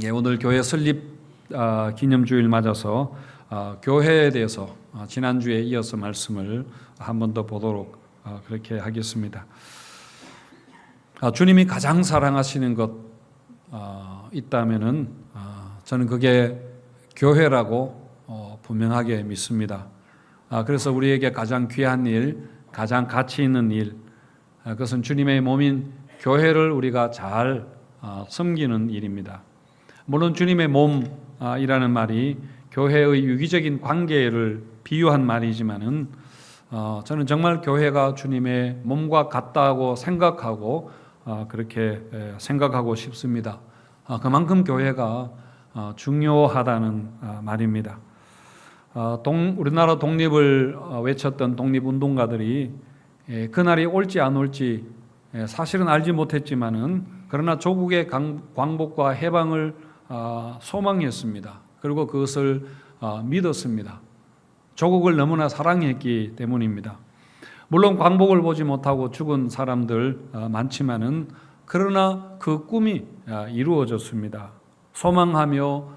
오늘 교회 설립 기념주일 맞아서 교회에 대해서 지난주에 이어서 말씀을 한 번 더 보도록 그렇게 하겠습니다. 주님이 가장 사랑하시는 것 있다면은 저는 그게 교회라고 분명하게 믿습니다. 그래서 우리에게 가장 귀한 일, 가장 가치 있는 일, 그것은 주님의 몸인 교회를 우리가 잘 섬기는 일입니다. 물론 주님의 몸이라는 말이 교회의 유기적인 관계를 비유한 말이지만은 저는 정말 교회가 주님의 몸과 같다고 생각하고 그렇게 생각하고 싶습니다. 그만큼 교회가 중요하다는 말입니다. 우리나라 독립을 외쳤던 독립운동가들이 그날이 올지 안 올지 사실은 알지 못했지만은 그러나 조국의 광복과 해방을 소망했습니다. 그리고 그것을 믿었습니다. 조국을 너무나 사랑했기 때문입니다. 물론 광복을 보지 못하고 죽은 사람들 많지만은 그러나 그 꿈이 이루어졌습니다. 소망하며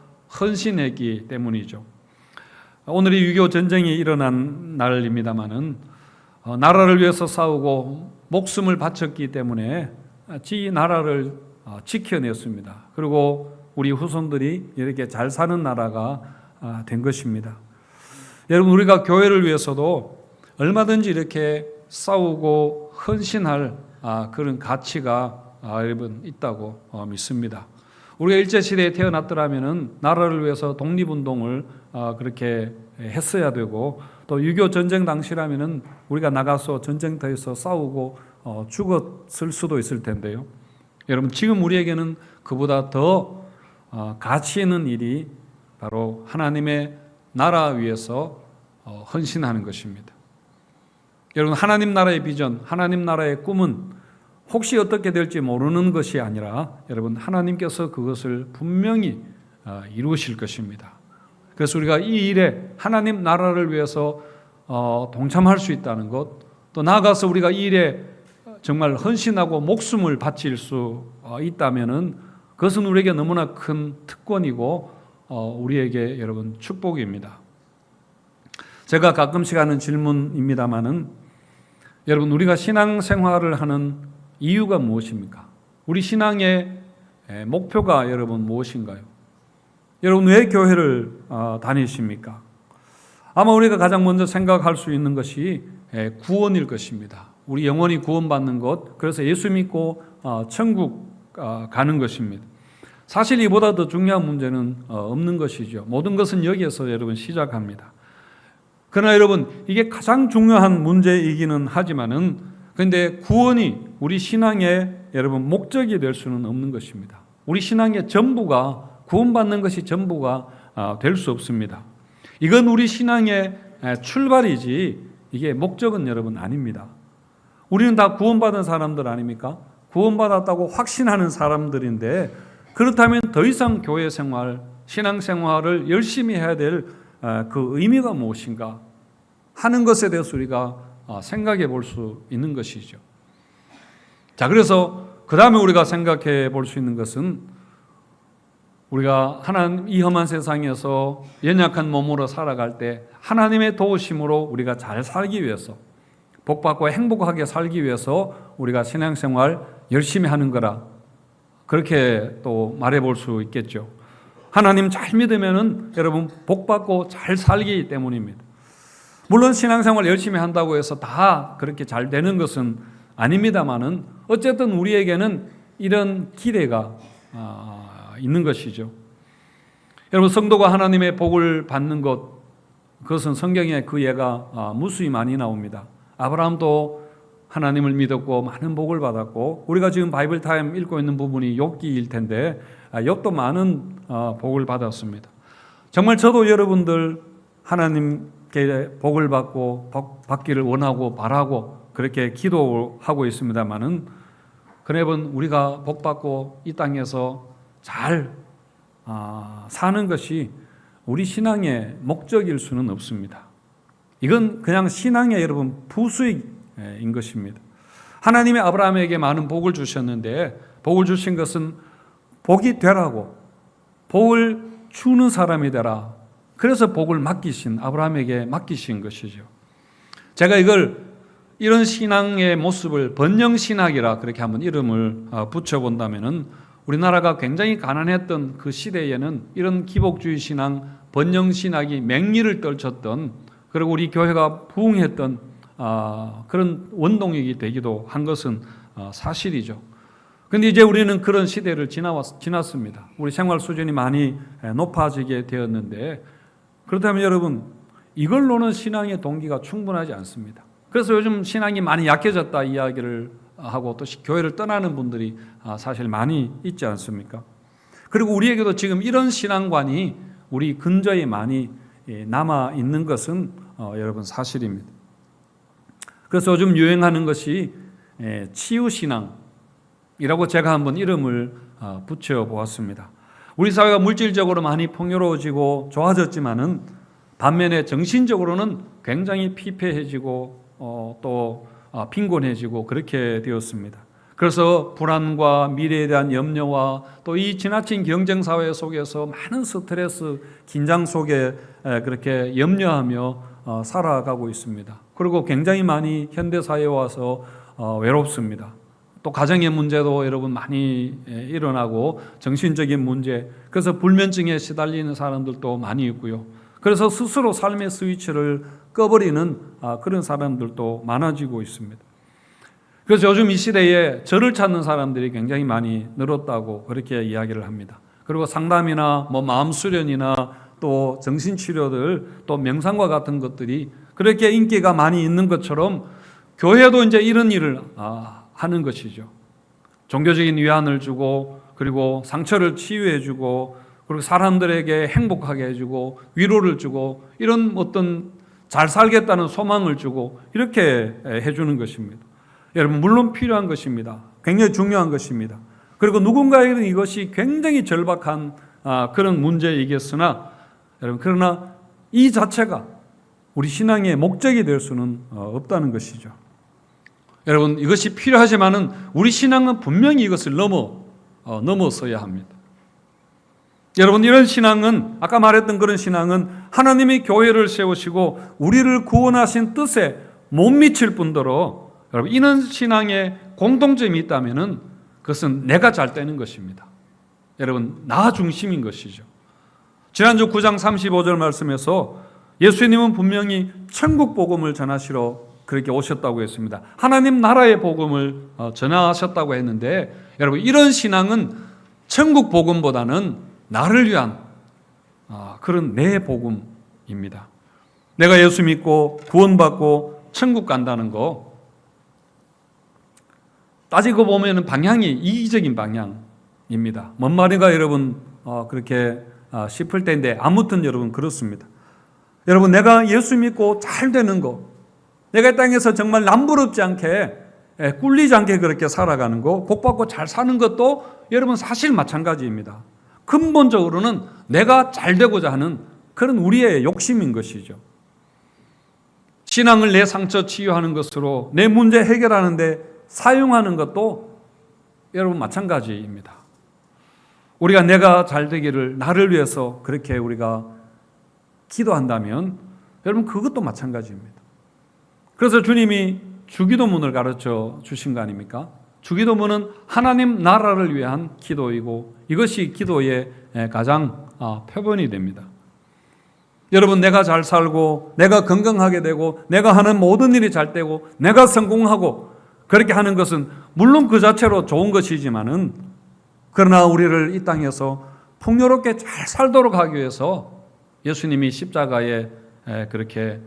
헌신했기 때문이죠. 오늘이 6.25 전쟁이 일어난 날입니다만은 나라를 위해서 싸우고 목숨을 바쳤기 때문에 지 나라를 지켜냈습니다. 그리고 우리 후손들이 이렇게 잘 사는 나라가 된 것입니다. 여러분, 우리가 교회를 위해서도 얼마든지 이렇게 싸우고 헌신할 그런 가치가 여러분 있다고 믿습니다. 우리가 일제시대에 태어났더라면 나라를 위해서 독립운동을 그렇게 했어야 되고, 또 6.25 전쟁 당시라면 우리가 나가서 전쟁터에서 싸우고 죽었을 수도 있을 텐데요. 여러분, 지금 우리에게는 그보다 더 가치 있는 일이 바로 하나님의 나라 위해서 헌신하는 것입니다. 여러분, 하나님 나라의 비전, 하나님 나라의 꿈은 혹시 어떻게 될지 모르는 것이 아니라 여러분, 하나님께서 그것을 분명히 이루실 것입니다. 그래서 우리가 이 일에 하나님 나라를 위해서 동참할 수 있다는 것, 또 나아가서 우리가 이 일에 정말 헌신하고 목숨을 바칠 수 있다면은 그것은 우리에게 너무나 큰 특권이고 우리에게 여러분 축복입니다. 제가 가끔씩 하는 질문입니다만은 여러분, 우리가 신앙생활을 하는 이유가 무엇입니까? 우리 신앙의 목표가 여러분 무엇인가요? 여러분, 왜 교회를 다니십니까? 아마 우리가 가장 먼저 생각할 수 있는 것이 구원일 것입니다. 우리 영혼이 구원받는 것, 그래서 예수 믿고 천국 가는 것입니다. 사실 이보다 더 중요한 문제는 없는 것이죠. 모든 것은 여기에서 여러분 시작합니다. 그러나 여러분, 이게 가장 중요한 문제이기는 하지만은 그런데 구원이 우리 신앙의 여러분 목적이 될 수는 없는 것입니다. 우리 신앙의 전부가, 구원받는 것이 전부가 될 수 없습니다. 이건 우리 신앙의 출발이지 이게 목적은 여러분 아닙니다. 우리는 다 구원받은 사람들 아닙니까? 구원받았다고 확신하는 사람들인데, 그렇다면 더 이상 교회 생활, 신앙 생활을 열심히 해야 될 그 의미가 무엇인가 하는 것에 대해서 우리가 생각해 볼 수 있는 것이죠. 자, 그래서 그 다음에 우리가 생각해 볼 수 있는 것은 우리가 하나님 이 험한 세상에서 연약한 몸으로 살아갈 때 하나님의 도우심으로 우리가 잘 살기 위해서, 복받고 행복하게 살기 위해서 우리가 신앙생활 열심히 하는 거라, 그렇게 또 말해볼 수 있겠죠. 하나님 잘 믿으면은 여러분 복받고 잘 살기 때문입니다. 물론 신앙생활 열심히 한다고 해서 다 그렇게 잘 되는 것은 아닙니다만은 어쨌든 우리에게는 이런 기대가 있는 것이죠. 여러분, 성도가 하나님의 복을 받는 것, 그것은 성경에 그 예가 무수히 많이 나옵니다. 아브라함도 하나님을 믿었고 많은 복을 받았고, 우리가 지금 바이블 타임 읽고 있는 부분이 욥기일 텐데 욥도 많은 복을 받았습니다. 정말 저도 여러분들 하나님께 복을 받고 받기를 원하고 바라고 그렇게 기도하고 있습니다만은, 여러분, 우리가 복 받고 이 땅에서 잘 사는 것이 우리 신앙의 목적일 수는 없습니다. 이건 그냥 신앙의 여러분 부수익인 것입니다. 하나님이 아브라함에게 많은 복을 주셨는데 복을 주신 것은 복이 되라고, 복을 주는 사람이 되라. 그래서 복을 맡기신, 아브라함에게 맡기신 것이죠. 제가 이런 신앙의 모습을 번영신학이라 그렇게 한번 이름을 붙여본다면은, 우리나라가 굉장히 가난했던 그 시대에는 이런 기복주의 신앙, 번영신학이 맹리를 떨쳤던, 그리고 우리 교회가 부흥했던 그런 원동력이 되기도 한 것은 사실이죠. 그런데 이제 우리는 그런 시대를 지났습니다. 우리 생활 수준이 많이 높아지게 되었는데, 그렇다면 여러분, 이걸로는 신앙의 동기가 충분하지 않습니다. 그래서 요즘 신앙이 많이 약해졌다 이야기를 하고 또 교회를 떠나는 분들이 사실 많이 있지 않습니까? 그리고 우리에게도 지금 이런 신앙관이 우리 근저에 많이 남아 있는 것은 여러분 사실입니다. 그래서 요즘 유행하는 것이 치유신앙이라고 제가 한번 이름을 붙여보았습니다. 우리 사회가 물질적으로 많이 풍요로워지고 좋아졌지만은 반면에 정신적으로는 굉장히 피폐해지고 또 빈곤해지고 그렇게 되었습니다. 그래서 불안과 미래에 대한 염려와 또 이 지나친 경쟁사회 속에서 많은 스트레스, 긴장 속에 그렇게 염려하며 살아가고 있습니다. 그리고 굉장히 많이 현대사회에 와서 외롭습니다. 또 가정의 문제도 여러분 많이 일어나고 정신적인 문제, 그래서 불면증에 시달리는 사람들도 많이 있고요. 그래서 스스로 삶의 스위치를 꺼버리는 그런 사람들도 많아지고 있습니다. 그래서 요즘 이 시대에 저를 찾는 사람들이 굉장히 많이 늘었다고 그렇게 이야기를 합니다. 그리고 상담이나 마음 수련이나 또 정신치료들, 또 명상과 같은 것들이 그렇게 인기가 많이 있는 것처럼 교회도 이제 이런 일을 하는 것이죠. 종교적인 위안을 주고, 그리고 상처를 치유해주고, 그리고 사람들에게 행복하게 해주고 위로를 주고, 이런 어떤 잘 살겠다는 소망을 주고 이렇게 해주는 것입니다. 여러분, 물론 필요한 것입니다. 굉장히 중요한 것입니다. 그리고 누군가에게는 이것이 굉장히 절박한 그런 문제이겠으나, 여러분, 그러나 이 자체가 우리 신앙의 목적이 될 수는 없다는 것이죠. 여러분, 이것이 필요하지만은 우리 신앙은 분명히 이것을 넘어서야 합니다. 여러분, 이런 신앙은, 아까 말했던 그런 신앙은 하나님이 교회를 세우시고 우리를 구원하신 뜻에 못 미칠 뿐더러, 여러분, 이런 신앙에 공통점이 있다면은 그것은 내가 잘 되는 것입니다. 여러분, 나 중심인 것이죠. 지난주 9장 35절 말씀에서 예수님은 분명히 천국 복음을 전하시러 그렇게 오셨다고 했습니다. 하나님 나라의 복음을 전하셨다고 했는데, 여러분, 이런 신앙은 천국 복음보다는 나를 위한 그런 내 복음입니다. 내가 예수 믿고 구원받고 천국 간다는 거, 따지고 보면 방향이 이기적인 방향입니다. 뭔 말인가 여러분 그렇게 싶을 텐데, 아무튼 여러분 그렇습니다. 여러분, 내가 예수 믿고 잘 되는 거, 내가 이 땅에서 정말 남부럽지 않게 꿀리지 않게 그렇게 살아가는 거, 복받고 잘 사는 것도 여러분 사실 마찬가지입니다. 근본적으로는 내가 잘 되고자 하는 그런 우리의 욕심인 것이죠. 신앙을 내 상처 치유하는 것으로 내 문제 해결하는 데 사용하는 것도 여러분 마찬가지입니다. 우리가 내가 잘 되기를, 나를 위해서 그렇게 우리가 기도한다면 여러분 그것도 마찬가지입니다. 그래서 주님이 주기도문을 가르쳐 주신 거 아닙니까? 주기도문은 하나님 나라를 위한 기도이고, 이것이 기도의 가장 표본이 됩니다. 여러분, 내가 잘 살고 내가 건강하게 되고 내가 하는 모든 일이 잘 되고 내가 성공하고 그렇게 하는 것은 물론 그 자체로 좋은 것이지만은, 그러나 우리를 이 땅에서 풍요롭게 잘 살도록 하기 위해서 예수님이 십자가에 그렇게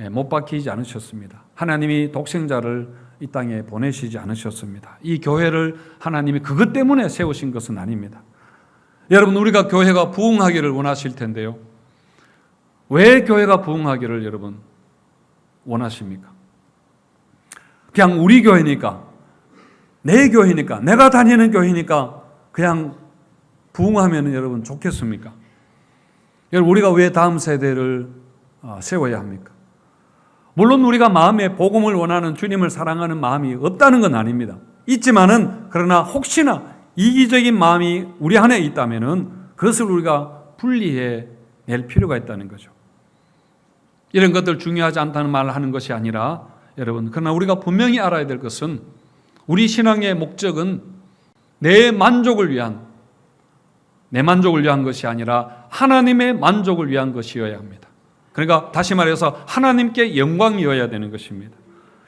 못 박히지 않으셨습니다. 하나님이 독생자를 이 땅에 보내시지 않으셨습니다. 이 교회를 하나님이 그것 때문에 세우신 것은 아닙니다. 여러분, 우리가 교회가 부흥하기를 원하실 텐데요, 왜 교회가 부흥하기를 여러분 원하십니까? 그냥 우리 교회니까, 내 교회니까, 내가 다니는 교회니까 그냥 부흥하면 여러분 좋겠습니까? 여러분, 우리가 왜 다음 세대를 세워야 합니까? 물론 우리가 마음에 복음을 원하는, 주님을 사랑하는 마음이 없다는 건 아닙니다. 있지만은, 그러나 혹시나 이기적인 마음이 우리 안에 있다면은 그것을 우리가 분리해 낼 필요가 있다는 거죠. 이런 것들 중요하지 않다는 말을 하는 것이 아니라 여러분, 그러나 우리가 분명히 알아야 될 것은 우리 신앙의 목적은 내 만족을 위한 것이 아니라 하나님의 만족을 위한 것이어야 합니다. 그러니까 다시 말해서 하나님께 영광이어야 되는 것입니다.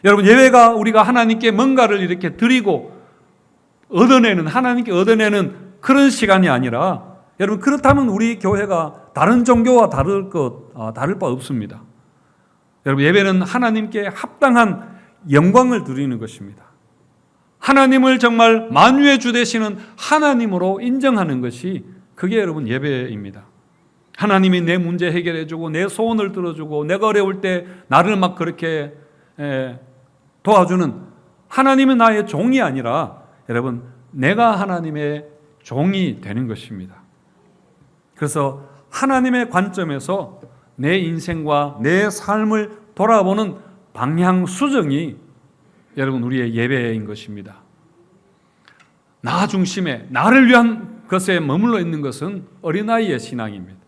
여러분, 예배가 우리가 하나님께 뭔가를 이렇게 드리고 하나님께 얻어내는 그런 시간이 아니라, 여러분, 그렇다면 우리 교회가 다른 종교와 다를 바 없습니다. 여러분, 예배는 하나님께 합당한 영광을 드리는 것입니다. 하나님을 정말 만유의 주 되시는 하나님으로 인정하는 것이, 그게 여러분 예배입니다. 하나님이 내 문제 해결해주고 내 소원을 들어주고 내가 어려울 때 나를 막 그렇게 도와주는 하나님은 나의 종이 아니라, 여러분, 내가 하나님의 종이 되는 것입니다. 그래서 하나님의 관점에서 내 인생과 내 삶을 돌아보는 방향 수정이 여러분 우리의 예배인 것입니다. 나 중심에 나를 위한 것에 머물러 있는 것은 어린아이의 신앙입니다.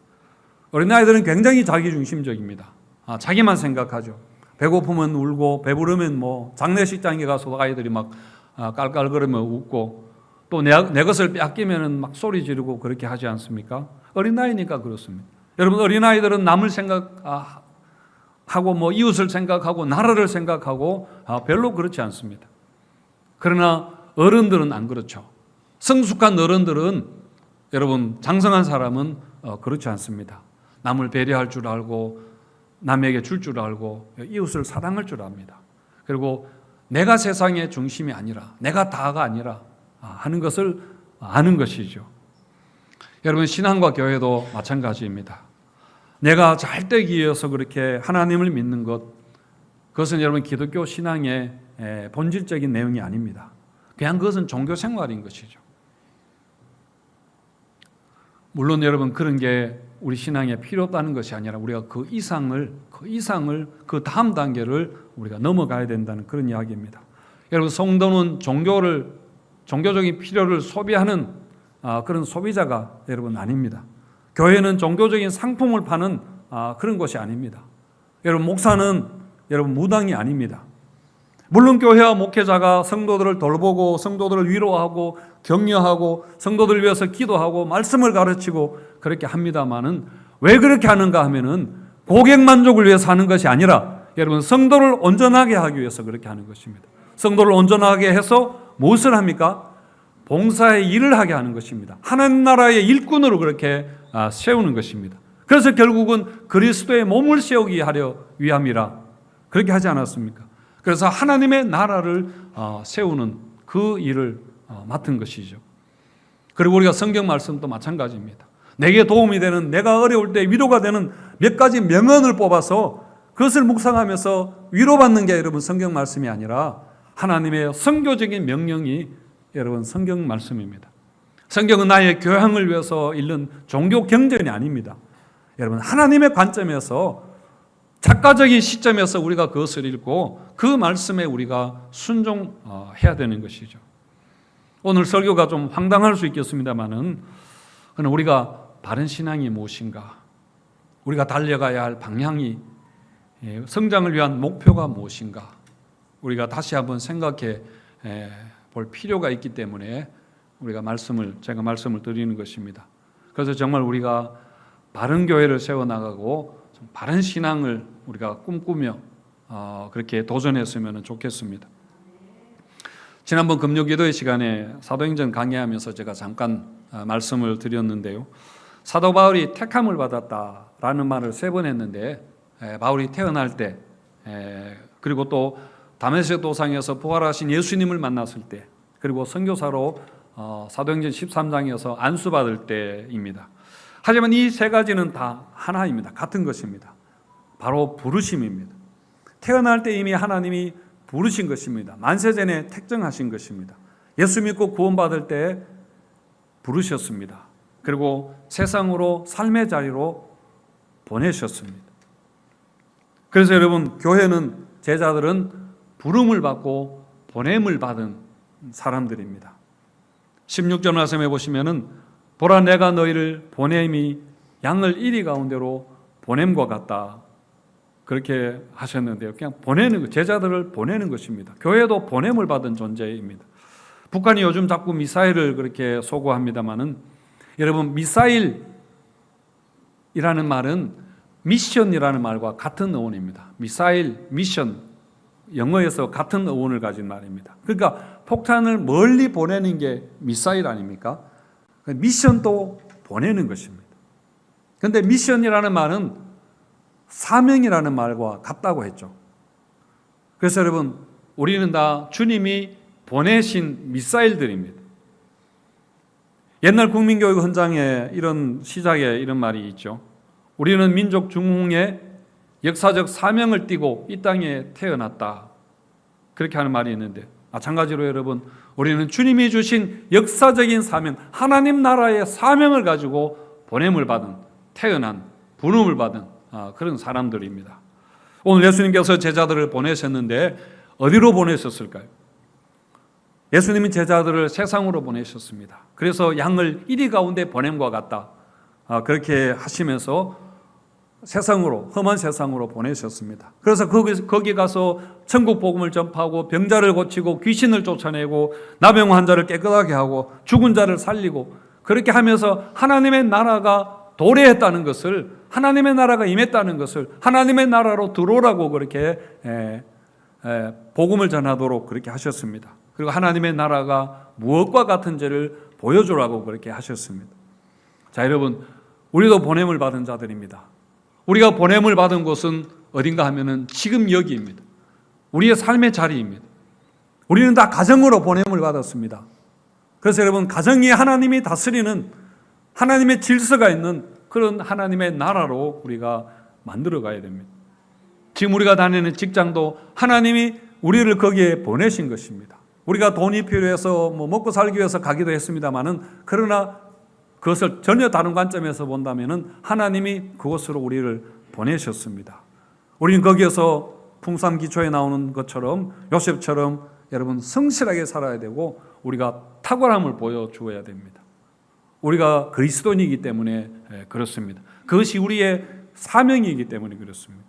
어린아이들은 굉장히 자기중심적입니다. 자기만 생각하죠. 배고프면 울고 배부르면 장례식장에 가서 아이들이 막 깔깔거리며 웃고, 또 내 것을 뺏기면 막 소리 지르고 그렇게 하지 않습니까? 어린아이니까 그렇습니다. 여러분, 어린아이들은 남을 생각하고 이웃을 생각하고 나라를 생각하고 별로 그렇지 않습니다. 그러나 어른들은 안 그렇죠. 성숙한 어른들은, 여러분, 장성한 사람은 그렇지 않습니다. 남을 배려할 줄 알고 남에게 줄 줄 알고 이웃을 사랑할 줄 압니다. 그리고 내가 세상의 중심이 아니라, 내가 다가 아니라 하는 것을 아는 것이죠. 여러분, 신앙과 교회도 마찬가지입니다. 내가 잘 되기 위해서 그렇게 하나님을 믿는 그것은 여러분 기독교 신앙의 본질적인 내용이 아닙니다. 그냥 그것은 종교 생활인 것이죠. 물론 여러분, 그런 게 우리 신앙에 필요 없다는 것이 아니라 우리가 그 이상을 그 다음 단계를 우리가 넘어가야 된다는 그런 이야기입니다. 여러분, 성도는 종교적인 필요를 소비하는 그런 소비자가 여러분 아닙니다. 교회는 종교적인 상품을 파는 그런 곳이 아닙니다. 여러분, 목사는 여러분 무당이 아닙니다. 물론 교회와 목회자가 성도들을 돌보고 성도들을 위로하고 격려하고 성도들을 위해서 기도하고 말씀을 가르치고 그렇게 합니다만은, 왜 그렇게 하는가 하면은 고객 만족을 위해서 하는 것이 아니라, 여러분, 성도를 온전하게 하기 위해서 그렇게 하는 것입니다. 성도를 온전하게 해서 무엇을 합니까? 봉사의 일을 하게 하는 것입니다. 하나님 나라의 일꾼으로 그렇게 세우는 것입니다. 그래서 결국은 그리스도의 몸을 세우기 위함이라 그렇게 하지 않았습니까? 그래서 하나님의 나라를 세우는 그 일을 맡은 것이죠. 그리고 우리가 성경 말씀도 마찬가지입니다. 내게 도움이 되는, 내가 어려울 때 위로가 되는 몇 가지 명언을 뽑아서 그것을 묵상하면서 위로받는 게 여러분 성경 말씀이 아니라 하나님의 선교적인 명령이 여러분 성경 말씀입니다. 성경은 나의 교양을 위해서 읽는 종교 경전이 아닙니다. 여러분, 하나님의 관점에서 작가적인 시점에서 우리가 그것을 읽고 그 말씀에 우리가 순종해야 되는 것이죠. 오늘 설교가 좀 황당할 수 있겠습니다만은, 그러나 우리가 바른 신앙이 무엇인가, 우리가 달려가야 할 방향이, 성장을 위한 목표가 무엇인가, 우리가 다시 한번 생각해 볼 필요가 있기 때문에 제가 말씀을 드리는 것입니다. 그래서 정말 우리가 바른 교회를 세워나가고 바른 신앙을 우리가 꿈꾸며 그렇게 도전했으면 좋겠습니다. 지난번 금요기도의 시간에 사도행전 강의하면서 제가 잠깐 말씀을 드렸는데요. 사도 바울이 택함을 받았다라는 말을 3번 했는데, 바울이 태어날 때, 그리고 또 다메섹 도상에서 부활하신 예수님을 만났을 때, 그리고 선교사로 사도행전 13장에서 안수받을 때입니다. 하지만 이 3가지는 다 하나입니다. 같은 것입니다. 바로 부르심입니다. 태어날 때 이미 하나님이 부르신 것입니다. 만세전에 택정하신 것입니다. 예수 믿고 구원받을 때 부르셨습니다. 그리고 세상으로 삶의 자리로 보내셨습니다. 그래서 여러분, 교회는, 제자들은 부름을 받고 보냄을 받은 사람들입니다. 16절 말씀해 보시면은 보라, 내가 너희를 보냄이 양을 이리 가운데로 보냄과 같다. 그렇게 하셨는데요. 그냥 보내는, 제자들을 보내는 것입니다. 교회도 보냄을 받은 존재입니다. 북한이 요즘 자꾸 미사일을 그렇게 소구합니다마는, 여러분, 미사일이라는 말은 미션이라는 말과 같은 어원입니다. 미사일, 미션, 영어에서 같은 어원을 가진 말입니다. 그러니까 폭탄을 멀리 보내는 게 미사일 아닙니까? 미션도 보내는 것입니다. 그런데 미션이라는 말은 사명이라는 말과 같다고 했죠. 그래서 여러분, 우리는 다 주님이 보내신 미사일들입니다. 옛날 국민교육 헌장에 이런 시작에 이런 말이 있죠. 우리는 민족 중흥의 역사적 사명을 띠고 이 땅에 태어났다. 그렇게 하는 말이 있는데, 마찬가지로 여러분, 우리는 주님이 주신 역사적인 사명, 하나님 나라의 사명을 가지고 보냄을 받은, 태어난, 부름을 받은 그런 사람들입니다. 오늘 예수님께서 제자들을 보내셨는데 어디로 보내셨을까요? 예수님은 제자들을 세상으로 보내셨습니다. 그래서 양을 이리 가운데 보냄과 같다. 그렇게 하시면서 세상으로, 험한 세상으로 보내셨습니다. 그래서 거기 가서 천국 복음을 전파하고 병자를 고치고 귀신을 쫓아내고 나병 환자를 깨끗하게 하고 죽은 자를 살리고, 그렇게 하면서 하나님의 나라가 도래했다는 것을, 하나님의 나라가 임했다는 것을, 하나님의 나라로 들어오라고 그렇게 복음을 전하도록 그렇게 하셨습니다. 그리고 하나님의 나라가 무엇과 같은지를 보여주라고 그렇게 하셨습니다. 자, 여러분, 우리도 보냄을 받은 자들입니다. 우리가 보냄을 받은 곳은 어딘가 하면은 지금 여기입니다. 우리의 삶의 자리입니다. 우리는 다 가정으로 보냄을 받았습니다. 그래서 여러분, 가정이 하나님이 다스리는, 하나님의 질서가 있는 그런 하나님의 나라로 우리가 만들어 가야 됩니다. 지금 우리가 다니는 직장도 하나님이 우리를 거기에 보내신 것입니다. 우리가 돈이 필요해서 먹고 살기 위해서 가기도 했습니다만은, 그러나 그것을 전혀 다른 관점에서 본다면은 하나님이 그곳으로 우리를 보내셨습니다. 우리는 거기에서 풍삼기초에 나오는 것처럼, 요셉처럼 여러분 성실하게 살아야 되고, 우리가 탁월함을 보여주어야 됩니다. 우리가 그리스도인이기 때문에 그렇습니다. 그것이 우리의 사명이기 때문에 그렇습니다.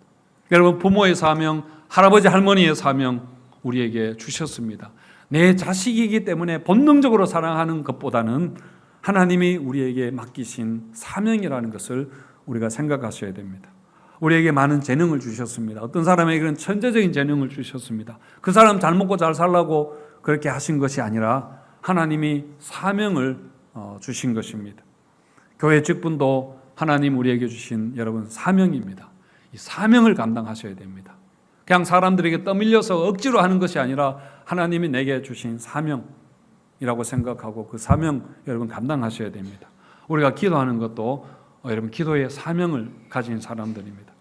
여러분, 부모의 사명, 할아버지 할머니의 사명 우리에게 주셨습니다. 내 자식이기 때문에 본능적으로 사랑하는 것보다는 하나님이 우리에게 맡기신 사명이라는 것을 우리가 생각하셔야 됩니다. 우리에게 많은 재능을 주셨습니다. 어떤 사람에게는 천재적인 재능을 주셨습니다. 그 사람 잘 먹고 잘 살라고 그렇게 하신 것이 아니라 하나님이 사명을 주신 것입니다. 교회 직분도 하나님 우리에게 주신 여러분 사명입니다. 이 사명을 감당하셔야 됩니다. 그냥 사람들에게 떠밀려서 억지로 하는 것이 아니라 하나님이 내게 주신 사명이라고 생각하고 그 사명 여러분 감당하셔야 됩니다. 우리가 기도하는 것도 여러분 기도의 사명을 가진 사람들입니다.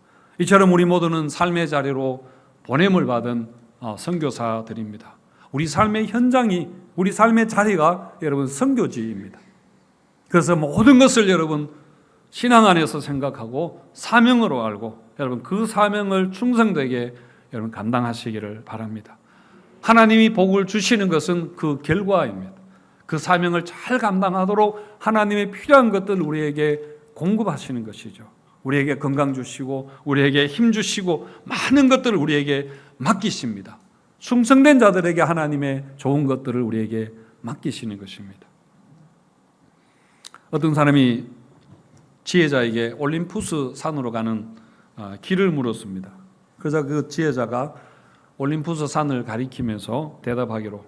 이처럼 우리 모두는 삶의 자리로 보냄을 받은 선교사들입니다. 우리 삶의 현장이, 우리 삶의 자리가 여러분 선교지입니다. 그래서 모든 것을 여러분 신앙 안에서 생각하고 사명으로 알고 여러분 그 사명을 충성되게 여러분 감당하시기를 바랍니다. 하나님이 복을 주시는 것은 그 결과입니다. 그 사명을 잘 감당하도록 하나님의 필요한 것들 우리에게 공급하시는 것이죠. 우리에게 건강 주시고 우리에게 힘 주시고 많은 것들을 우리에게 맡기십니다. 충성된 자들에게 하나님의 좋은 것들을 우리에게 맡기시는 것입니다. 어떤 사람이 지혜자에게 올림푸스 산으로 가는 길을 물었습니다. 그래서 그 지혜자가 올림푸스 산을 가리키면서 대답하기로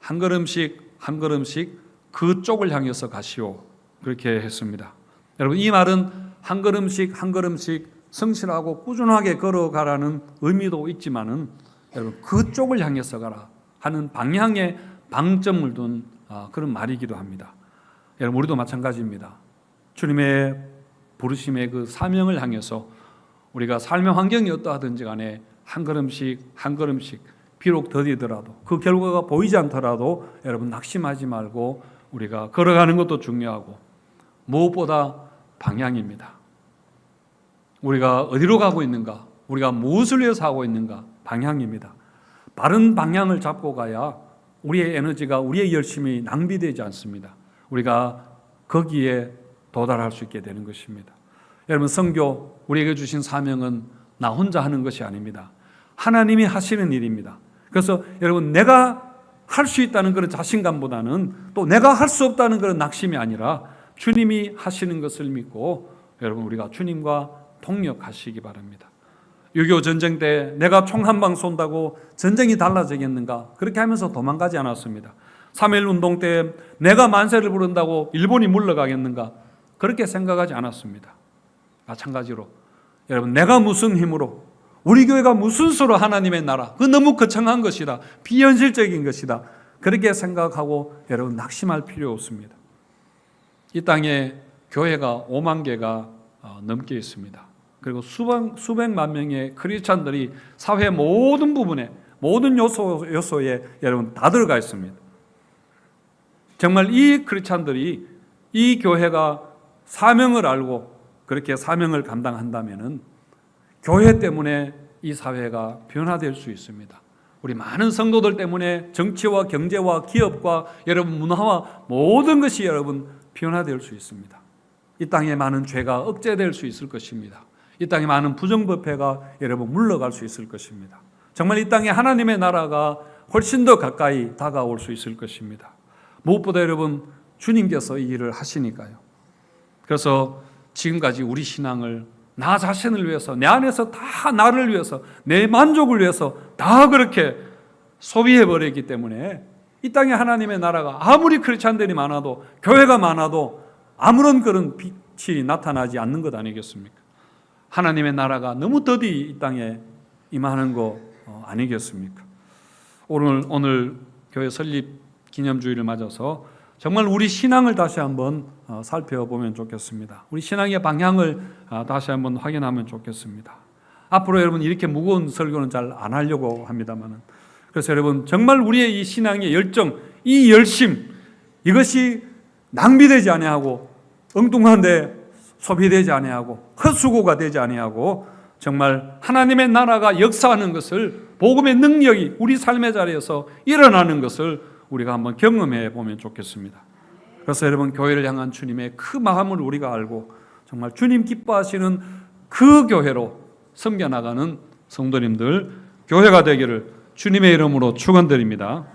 한 걸음씩 한 걸음씩 그쪽을 향해서 가시오 그렇게 했습니다. 여러분 이 말은 한 걸음씩 한 걸음씩 성실하고 꾸준하게 걸어가라는 의미도 있지만은 여러분 그쪽을 향해서 가라 하는 방향에 방점을 둔 그런 말이기도 합니다. 여러분 우리도 마찬가지입니다. 주님의 부르심의 그 사명을 향해서 우리가 삶의 환경이 어떠하든지 간에 한 걸음씩 한 걸음씩 비록 더디더라도 그 결과가 보이지 않더라도 여러분 낙심하지 말고 우리가 걸어가는 것도 중요하고 무엇보다 방향입니다. 우리가 어디로 가고 있는가, 우리가 무엇을 위해서 하고 있는가, 방향입니다. 바른 방향을 잡고 가야 우리의 에너지가, 우리의 열심이 낭비되지 않습니다. 우리가 거기에 도달할 수 있게 되는 것입니다. 여러분, 선교 우리에게 주신 사명은 나 혼자 하는 것이 아닙니다. 하나님이 하시는 일입니다. 그래서 여러분, 내가 할 수 있다는 그런 자신감보다는 또 내가 할 수 없다는 그런 낙심이 아니라 주님이 하시는 것을 믿고 여러분, 우리가 주님과 동력하시기 바랍니다. 6.25 전쟁 때 내가 총 한 방 쏜다고 전쟁이 달라지겠는가? 그렇게 하면서 도망가지 않았습니다. 3.1 운동 때 내가 만세를 부른다고 일본이 물러가겠는가? 그렇게 생각하지 않았습니다. 마찬가지로 여러분, 내가 무슨 힘으로, 우리 교회가 무슨 수로 하나님의 나라, 그 너무 거창한 것이다, 비현실적인 것이다, 그렇게 생각하고 여러분 낙심할 필요 없습니다. 이 땅에 교회가 5만 개가 넘게 있습니다. 그리고 수백만 명의 크리스찬들이 사회 모든 부분에, 모든 요소에 여러분 다 들어가 있습니다. 정말 이 크리스찬들이 이 교회가 사명을 알고 그렇게 사명을 감당한다면은 교회 때문에 이 사회가 변화될 수 있습니다. 우리 많은 성도들 때문에 정치와 경제와 기업과 여러분 문화와 모든 것이 여러분 변화될 수 있습니다. 이 땅에 많은 죄가 억제될 수 있을 것입니다. 이 땅에 많은 부정부패가 여러분 물러갈 수 있을 것입니다. 정말 이 땅에 하나님의 나라가 훨씬 더 가까이 다가올 수 있을 것입니다. 무엇보다 여러분 주님께서 이 일을 하시니까요. 그래서 지금까지 우리 신앙을 나 자신을 위해서, 내 안에서 다 나를 위해서, 내 만족을 위해서 다 그렇게 소비해버렸기 때문에 이 땅에 하나님의 나라가 아무리 크리스찬들이 많아도, 교회가 많아도 아무런 그런 빛이 나타나지 않는 것 아니겠습니까? 하나님의 나라가 너무 더디 이 땅에 임하는 거 아니겠습니까? 오늘 교회 설립 기념주일을 맞아서 정말 우리 신앙을 다시 한번 살펴보면 좋겠습니다. 우리 신앙의 방향을 다시 한번 확인하면 좋겠습니다. 앞으로 여러분 이렇게 무거운 설교는 잘 안 하려고 합니다만은, 그래서 여러분 정말 우리의 이 신앙의 열정, 이 열심, 이것이 낭비되지 아니하고 엉뚱한데 소비되지 아니하고 헛수고가 되지 아니하고 정말 하나님의 나라가 역사하는 것을, 복음의 능력이 우리 삶의 자리에서 일어나는 것을 우리가 한번 경험해 보면 좋겠습니다. 그래서 여러분 교회를 향한 주님의 그 마음을 우리가 알고 정말 주님 기뻐하시는 그 교회로 섬겨나가는 성도님들 교회가 되기를 주님의 이름으로 축원드립니다.